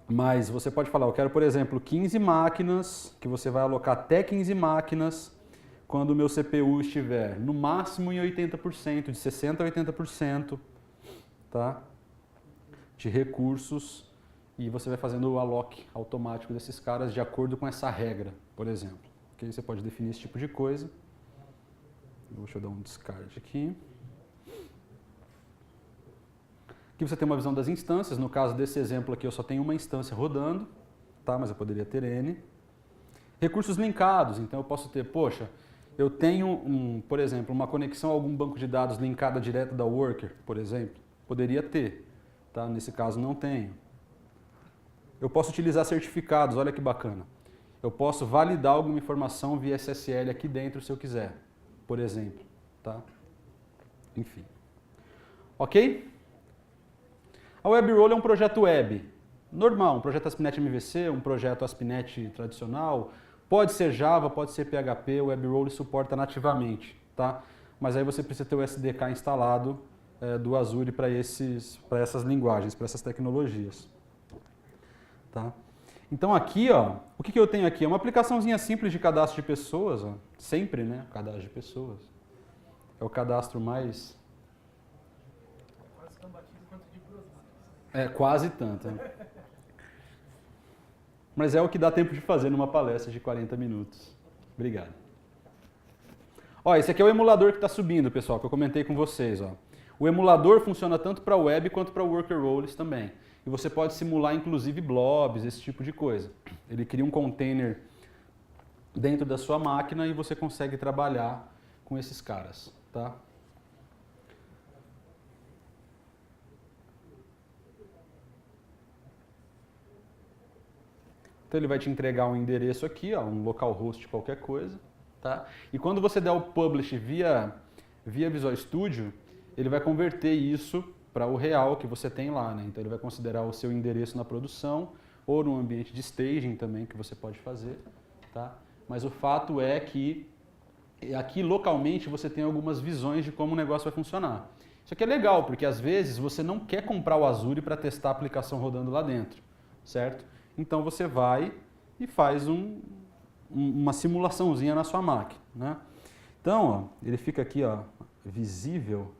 Speaker 1: Mas você pode falar, eu quero, por exemplo, 15 máquinas, que você vai alocar até 15 máquinas, quando o meu CPU estiver no máximo em 80%, de 60% a 80%, tá? De recursos, e você vai fazendo o alloc automático desses caras de acordo com essa regra, por exemplo. Okay? Você pode definir esse tipo de coisa. Deixa eu dar um descarte aqui. Aqui você tem uma visão das instâncias. No caso desse exemplo aqui, eu só tenho uma instância rodando, tá? Mas eu poderia ter N. Recursos linkados. Então eu posso ter, poxa, eu tenho, por exemplo, uma conexão a algum banco de dados linkada direto da worker, por exemplo. Poderia ter, tá? Nesse caso não tenho. Eu posso utilizar certificados, olha que bacana. Eu posso validar alguma informação via SSL aqui dentro se eu quiser, por exemplo, tá? Enfim. Ok? A WebRole é um projeto web normal, um projeto ASP.NET MVC, um projeto ASP.NET tradicional. Pode ser Java, pode ser PHP, o WebRole suporta nativamente, tá? Mas aí você precisa ter o SDK instalado do Azure para essas linguagens, para essas tecnologias, tá? Então aqui, ó, o que eu tenho aqui? É uma aplicaçãozinha simples de cadastro de pessoas, ó, sempre, né? Cadastro de pessoas. É o cadastro mais...
Speaker 3: Quase tão batido quanto de produtos.
Speaker 1: É, quase tanto, né? Mas é o que dá tempo de fazer numa palestra de 40 minutos. Obrigado. Ó, esse aqui é o emulador que está subindo, pessoal, que eu comentei com vocês, ó. O emulador funciona tanto para web quanto para worker roles também. E você pode simular, inclusive, blobs, esse tipo de coisa. Ele cria um container dentro da sua máquina e você consegue trabalhar com esses caras, tá? Então ele vai te entregar um endereço aqui, ó, um localhost qualquer coisa, tá? E quando você der o publish via Visual Studio, ele vai converter isso para o real que você tem lá, né? Então ele vai considerar o seu endereço na produção ou no ambiente de staging também que você pode fazer, tá? Mas o fato é que aqui localmente você tem algumas visões de como o negócio vai funcionar. Isso aqui é legal, porque às vezes você não quer comprar o Azure para testar a aplicação rodando lá dentro, certo? Então você vai e faz uma simulaçãozinha na sua máquina, né? Então, ó, ele fica aqui, ó, visível.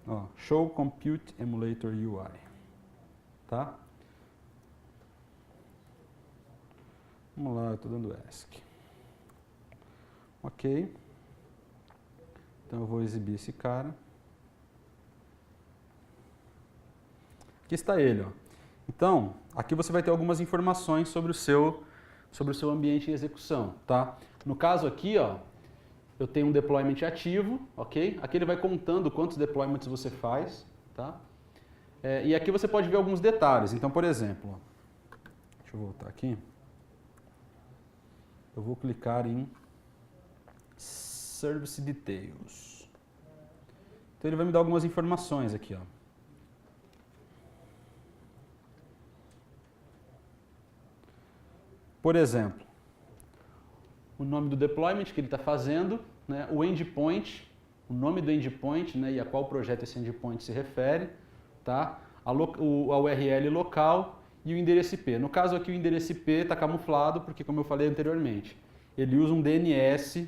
Speaker 1: Ó, Show Compute Emulator UI, tá? Vamos lá, eu estou dando ESC. Ok. Então eu vou exibir esse cara. Aqui está ele, ó. Então, aqui você vai ter algumas informações sobre o seu ambiente em execução, tá? No caso aqui, ó, eu tenho um deployment ativo, ok? Aqui ele vai contando quantos deployments você faz, tá? E aqui você pode ver alguns detalhes. Então, por exemplo, ó, deixa eu voltar aqui. Eu vou clicar em Service Details. Então ele vai me dar algumas informações aqui, ó. Por exemplo, o nome do deployment que ele está fazendo, né, o endpoint, o nome do endpoint, né, e a qual projeto esse endpoint se refere, tá? A URL local e o endereço IP. No caso aqui o endereço IP está camuflado porque, como eu falei anteriormente, ele usa um DNS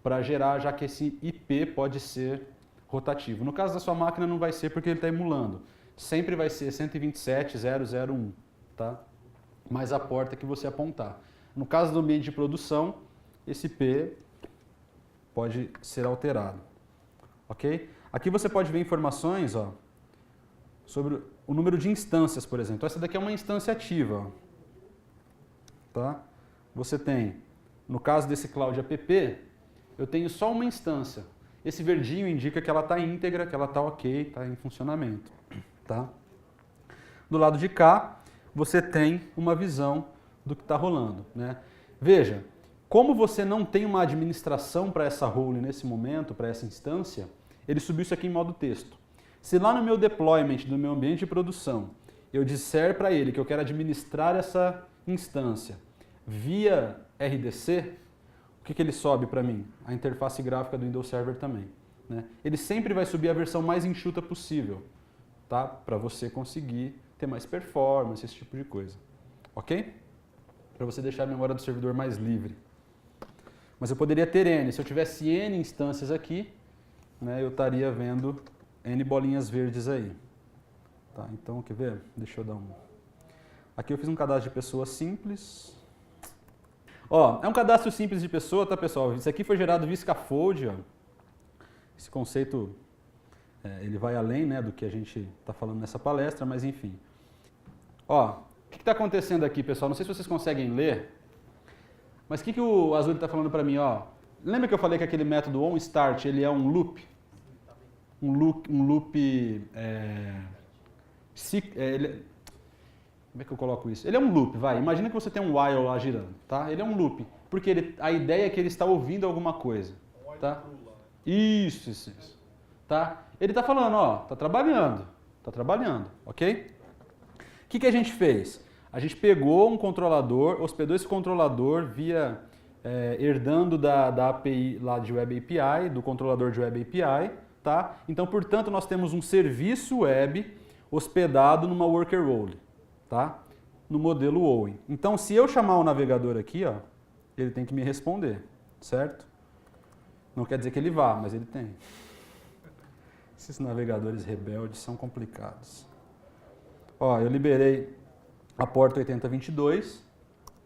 Speaker 1: para gerar, já que esse IP pode ser rotativo. No caso da sua máquina não vai ser porque ele está emulando. Sempre vai ser 127.0.0.1, tá? Mais a porta que você apontar. No caso do ambiente de produção, esse IP pode ser alterado. Ok? Aqui você pode ver informações, ó, sobre o número de instâncias, por exemplo. Essa daqui é uma instância ativa. Ó. Tá? Você tem, no caso desse Cloud App, eu tenho só uma instância. Esse verdinho indica que ela está íntegra, que ela está ok, está em funcionamento. Tá? Do lado de cá, você tem uma visão do que está rolando. Né? Veja, como você não tem uma administração para essa role nesse momento, para essa instância, ele subiu isso aqui em modo texto. Se lá no meu deployment, do meu ambiente de produção, eu disser para ele que eu quero administrar essa instância via RDC, o que ele sobe para mim? A interface gráfica do Windows Server também. Né? Ele sempre vai subir a versão mais enxuta possível, tá? Para você conseguir ter mais performance, esse tipo de coisa. Ok? Para você deixar a memória do servidor mais livre. Mas eu poderia ter N. Se eu tivesse N instâncias aqui, né, eu estaria vendo N bolinhas verdes aí. Tá, então, quer ver? Deixa eu dar um... Aqui eu fiz um cadastro de pessoa simples. Ó, é um cadastro simples de pessoa, tá, pessoal? Isso aqui foi gerado via scaffold, ó. Esse conceito, ele vai além, né, do que a gente está falando nessa palestra, mas enfim. Ó, o que está acontecendo aqui, pessoal? Não sei se vocês conseguem ler, mas o que o Azul está falando para mim, ó? Lembra que eu falei que aquele método onStart, ele é um loop? Um loop como é que eu coloco isso? Ele é um loop, vai. Imagina que você tem um while lá girando, tá? Ele é um loop, porque a ideia é que ele está ouvindo alguma coisa, tá? Isso. Tá? Ele está falando, ó, tá trabalhando, ok? O que a gente fez? A gente pegou um controlador, hospedou esse controlador via herdando da API lá de Web API, do controlador de Web API, tá? Então, portanto, nós temos um serviço web hospedado numa worker role, tá? No modelo OWIN. Então, se eu chamar o navegador aqui, ó, ele tem que me responder, certo? Não quer dizer que ele vá, mas ele tem. Esses navegadores rebeldes são complicados. Ó, eu liberei a porta 8022,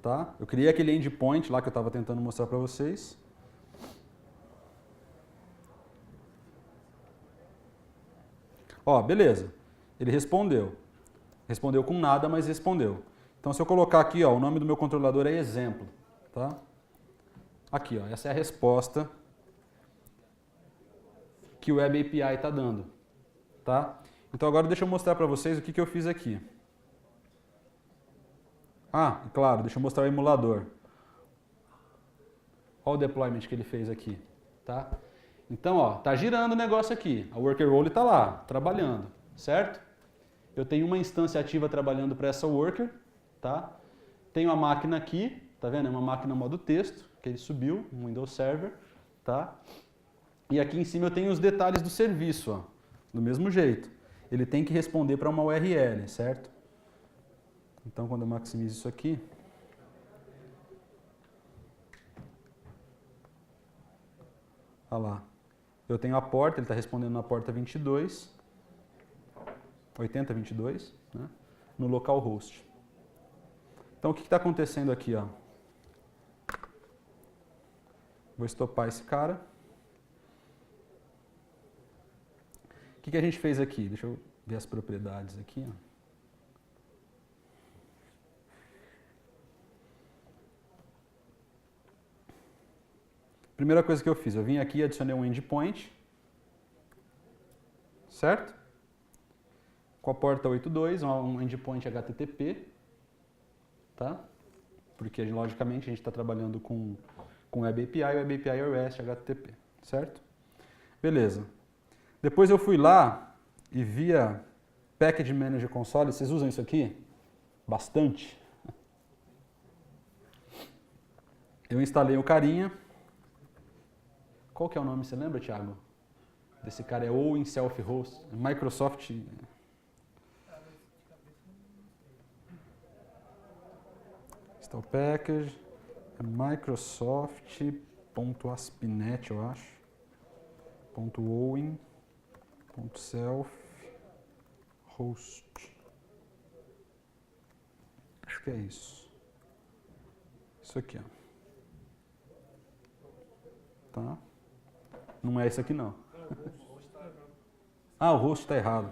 Speaker 1: tá? Eu criei aquele endpoint lá que eu estava tentando mostrar para vocês. Ó, beleza. Ele respondeu. Respondeu com nada, mas respondeu. Então, se eu colocar aqui, ó, o nome do meu controlador é exemplo, tá? Aqui, ó, essa é a resposta que o Web API está dando, tá? Então, agora deixa eu mostrar para vocês o que eu fiz aqui. Ah, claro, deixa eu mostrar o emulador. Olha o deployment que ele fez aqui, tá? Então, ó, tá girando o negócio aqui. A worker role está lá, trabalhando, certo? Eu tenho uma instância ativa trabalhando para essa worker, tá? Tenho a máquina aqui, tá vendo? É uma máquina modo texto, que ele subiu, um Windows Server, tá? E aqui em cima eu tenho os detalhes do serviço, ó, do mesmo jeito. Ele tem que responder para uma URL, certo? Então, quando eu maximizo isso aqui, olha lá, eu tenho a porta, ele está respondendo na porta 22, 8022, né, no localhost. Então, o que está acontecendo aqui? Ó? Vou estopar esse cara. O que a gente fez aqui? Deixa eu ver as propriedades aqui. Ó. Primeira coisa que eu fiz, eu vim aqui e adicionei um endpoint, certo? Com a porta 82, um endpoint HTTP, tá? Porque, logicamente, a gente está trabalhando com Web API, Web API é REST, HTTP, certo? Beleza. Depois eu fui lá e via Package Manager Console, vocês usam isso aqui? Bastante. Eu instalei o carinha. Qual que é o nome, você lembra, Thiago? Desse cara é Owen Self-Host, Microsoft. Install Package, é Microsoft.aspinet, eu acho. .owen.self-host. Acho que é isso. Isso aqui, ó. Tá? Não é esse aqui, não. Ah, o host está errado.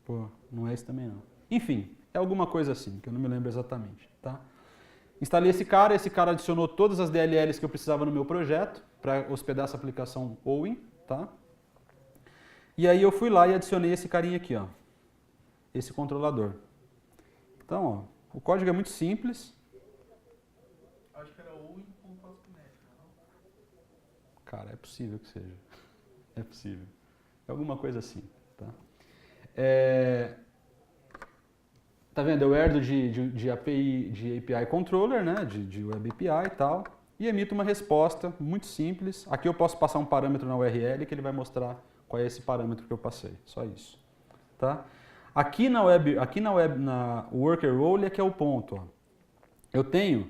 Speaker 1: Pô, não é esse também, não. Enfim, é alguma coisa assim, que eu não me lembro exatamente, tá? Instalei esse cara adicionou todas as DLLs que eu precisava no meu projeto para hospedar essa aplicação Owen, tá? E aí eu fui lá e adicionei esse carinha aqui, ó. Esse controlador. Então, ó, o código é muito simples.
Speaker 4: Acho que era Owen.aspinet, não?
Speaker 1: Cara, é possível que seja. É possível. É alguma coisa assim, tá? Tá vendo? Eu herdo de API Controller, né? De Web API e tal. E emito uma resposta muito simples. Aqui eu posso passar um parâmetro na URL que ele vai mostrar qual é esse parâmetro que eu passei. Só isso. Tá? Aqui na Worker Role é que é o ponto. Ó. Eu tenho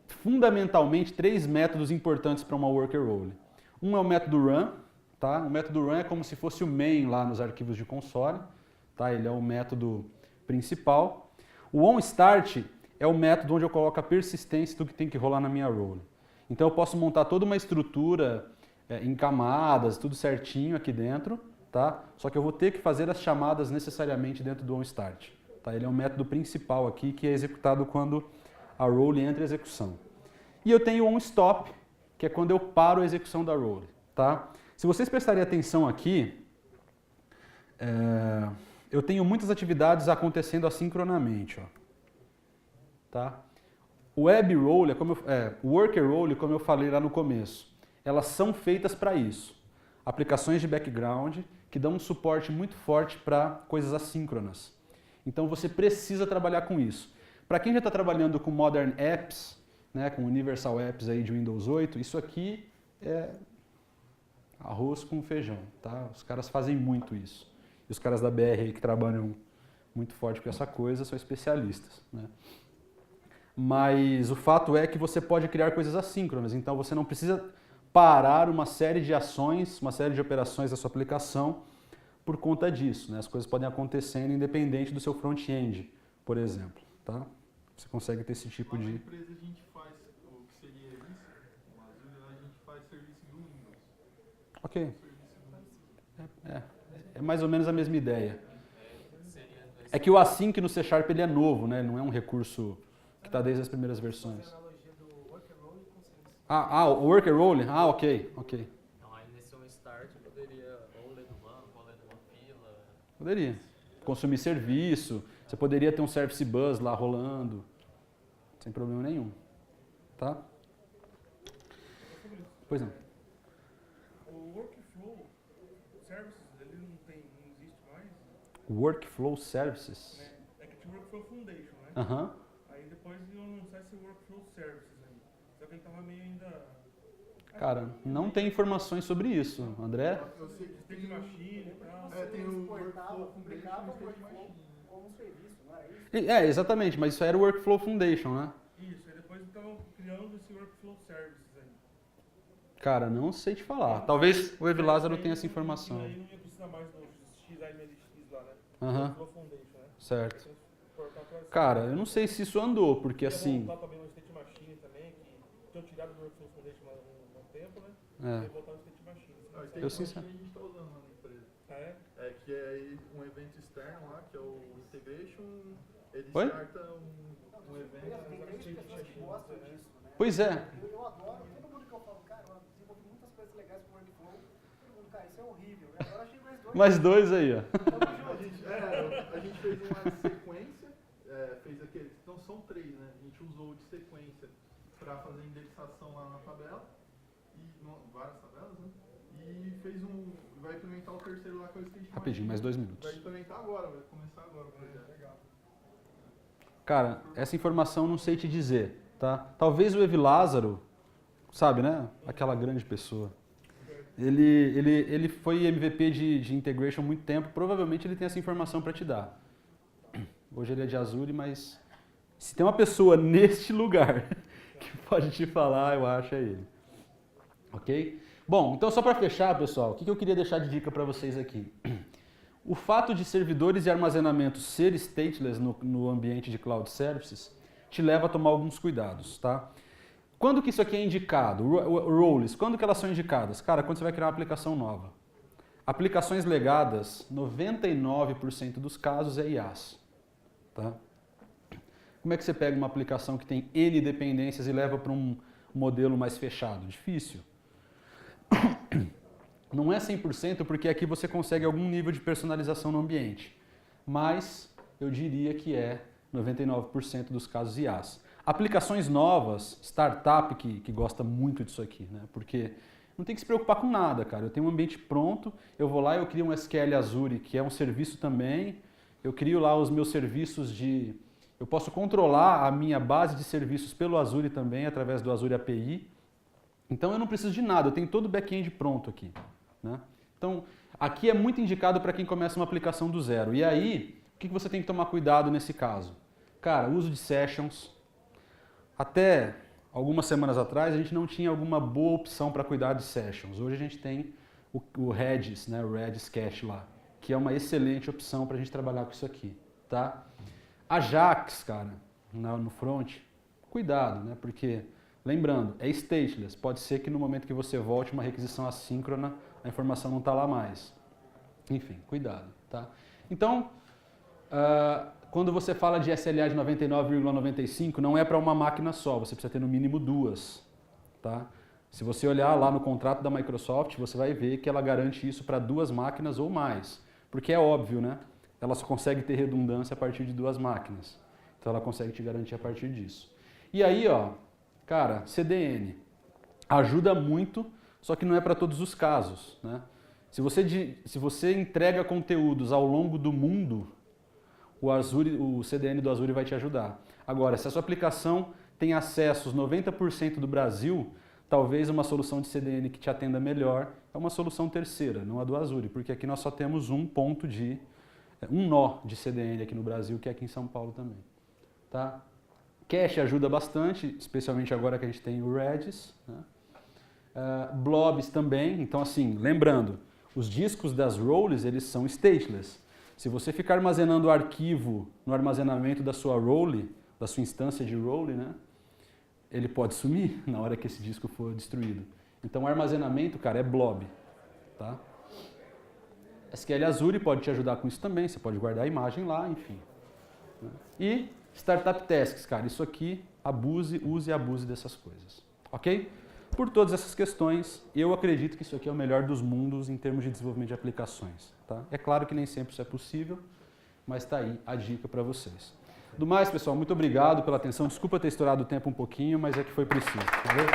Speaker 1: fundamentalmente 3 métodos importantes para uma Worker Role. Um é o método run. Tá? O método run é como se fosse o main lá nos arquivos de console. Tá? Ele é o método principal. O onStart é o método onde eu coloco a persistência do que tem que rolar na minha role. Então eu posso montar toda uma estrutura em camadas, tudo certinho aqui dentro, tá? Só que eu vou ter que fazer as chamadas necessariamente dentro do onStart. Tá? Ele é o método principal aqui que é executado quando a role entra em execução. E eu tenho o onStop, que é quando eu paro a execução da role. Tá? Se vocês prestarem atenção aqui, eu tenho muitas atividades acontecendo assincronamente. Ó. Tá? O Web Role, o Worker Role, como eu falei lá no começo, elas são feitas para isso. Aplicações de background que dão um suporte muito forte para coisas assíncronas. Então você precisa trabalhar com isso. Para quem já está trabalhando com Modern Apps, né, com Universal Apps aí de Windows 8, isso aqui é arroz com feijão. Tá? Os caras fazem muito isso. E os caras da BR aí que trabalham muito forte com essa coisa são especialistas. Né? Mas o fato é que você pode criar coisas assíncronas, então você não precisa parar uma série de ações, uma série de operações da sua aplicação por conta disso. Né? As coisas podem acontecendo independente do seu front-end, por exemplo. Tá? Você consegue ter esse tipo de...
Speaker 4: Na empresa a gente faz o que seria isso, no Azure a gente faz serviço do Windows.
Speaker 1: Ok. É mais ou menos a mesma ideia. É que o async no C# ele é novo, né? Não é um recurso que está desde as primeiras versões. O Worker Role? Ah, ok.
Speaker 2: Então aí nesse onStart eu poderia ou ler do banco, ou ler de uma fila.
Speaker 1: Poderia. Consumir serviço, você poderia ter um Service Bus lá rolando, sem problema nenhum. Tá? Pois não.
Speaker 4: O Workflow Services, ele não existe mais?
Speaker 1: Workflow Services?
Speaker 4: Né? É que tinha o Workflow Foundation, né?
Speaker 1: Aham.
Speaker 4: Aí depois eu não sei se é Workflow Services aí. Só que ele tava meio ainda...
Speaker 1: Cara, não tem informações sobre isso, André.
Speaker 4: Eu sei que tem de machine e tal.
Speaker 3: Tem
Speaker 4: o
Speaker 3: exportava,
Speaker 4: Workflow
Speaker 3: publicava o
Speaker 4: Foundation,
Speaker 3: workflow como um serviço, não era isso?
Speaker 1: Exatamente, mas isso era o Workflow Foundation, né?
Speaker 4: Isso, aí depois estavam criando esse Workflow Services aí.
Speaker 1: Cara, não sei te falar. Talvez o Evi Lázaro tenha essa informação.
Speaker 4: Aí não ia precisar mais do XAMLX lá, né?
Speaker 1: Aham.
Speaker 4: Workflow Foundation, né?
Speaker 1: Certo. Cara, eu não sei se isso andou, porque assim...
Speaker 5: Lá também no State Machine também, que tinham tirado do Workflow Foundation há um tempo, né?
Speaker 1: É.
Speaker 5: E botaram no State Machine.
Speaker 4: Ah, State
Speaker 1: Eu
Speaker 4: Machine
Speaker 1: sincero-
Speaker 4: a gente está usando lá na empresa.
Speaker 5: Ah, é?
Speaker 4: É que é um evento externo lá, que é o Integration, ele
Speaker 1: Oi?
Speaker 4: starta um evento.
Speaker 3: Tem pessoas que gostam disso, né?
Speaker 1: Pois é.
Speaker 3: Eu adoro, todo mundo que eu falo, cara, eu desenvolvi muitas coisas legais com o Workflow. Todo mundo, cara, isso é horrível. E agora achei mais dois.
Speaker 1: Mais dois aí, ó.
Speaker 4: A gente fez uma de sequência, fez aquele, então são 3, né? A gente usou o de sequência para fazer indexação lá na tabela, várias tabelas, né? E vai implementar o terceiro lá com o State
Speaker 1: Rapidinho, mais 2 minutos.
Speaker 4: Vai implementar agora, vai começar agora o projeto. Legal.
Speaker 1: Cara, essa informação não sei te dizer, tá? Talvez o Evi Lázaro, sabe, né? Aquela grande pessoa. Ele foi MVP de integration há muito tempo, provavelmente ele tem essa informação para te dar. Hoje ele é de Azure, mas se tem uma pessoa neste lugar que pode te falar, eu acho é ele. Ok? Bom, então só para fechar, pessoal, o que eu queria deixar de dica para vocês aqui? O fato de servidores e armazenamento ser stateless no ambiente de cloud services te leva a tomar alguns cuidados, tá? Quando que isso aqui é indicado? Roles, quando que elas são indicadas? Cara, quando você vai criar uma aplicação nova. Aplicações legadas, 99% dos casos é IaaS, tá? Como é que você pega uma aplicação que tem N dependências e leva para um modelo mais fechado? Difícil. Não é 100% porque aqui você consegue algum nível de personalização no ambiente, mas eu diria que é 99% dos casos IaaS. Aplicações novas, startup que gosta muito disso aqui, né? Porque não tem que se preocupar com nada, cara. Eu tenho um ambiente pronto, eu vou lá e eu crio um SQL Azure, que é um serviço também, eu crio lá os meus serviços de... Eu posso controlar a minha base de serviços pelo Azure também, através do Azure API. Então eu não preciso de nada, eu tenho todo o back-end pronto aqui, né? Então, aqui é muito indicado para quem começa uma aplicação do zero. E aí, o que você tem que tomar cuidado nesse caso? Cara, uso de sessions. Até algumas semanas atrás, a gente não tinha alguma boa opção para cuidar de sessions. Hoje a gente tem o Redis, né, o Redis Cache lá, que é uma excelente opção para a gente trabalhar com isso aqui, tá? Ajax, cara, no front, cuidado, né, porque, lembrando, é stateless. Pode ser que no momento que você volte uma requisição assíncrona, a informação não está lá mais. Enfim, cuidado, tá? Então, quando você fala de SLA de 99,95, não é para uma máquina só, você precisa ter no mínimo 2, tá? Se você olhar lá no contrato da Microsoft, você vai ver que ela garante isso para 2 máquinas ou mais, porque é óbvio, né? Ela só consegue ter redundância a partir de 2 máquinas, então ela consegue te garantir a partir disso. E aí, ó, cara, CDN ajuda muito, só que não é para todos os casos, né? Se você entrega conteúdos ao longo do mundo, o CDN do Azure vai te ajudar. Agora, se a sua aplicação tem acessos 90% do Brasil, talvez uma solução de CDN que te atenda melhor é uma solução terceira, não a do Azure, porque aqui nós só temos um nó de CDN aqui no Brasil, que é aqui em São Paulo também, tá? Cache ajuda bastante, especialmente agora que a gente tem o Redis, né? Blobs também, então assim, lembrando, os discos das roles, eles são stateless. Se você ficar armazenando o arquivo no armazenamento da sua role, da sua instância de role, né, ele pode sumir na hora que esse disco for destruído. Então o armazenamento, cara, é blob, tá? SQL Azure pode te ajudar com isso também, você pode guardar a imagem lá, enfim. E Startup Tasks, cara, isso aqui, use e abuse dessas coisas, ok? Por todas essas questões, eu acredito que isso aqui é o melhor dos mundos em termos de desenvolvimento de aplicações, tá? É claro que nem sempre isso é possível, mas está aí a dica para vocês. Do mais, pessoal, muito obrigado pela atenção. Desculpa ter estourado o tempo um pouquinho, mas é que foi preciso. Valeu?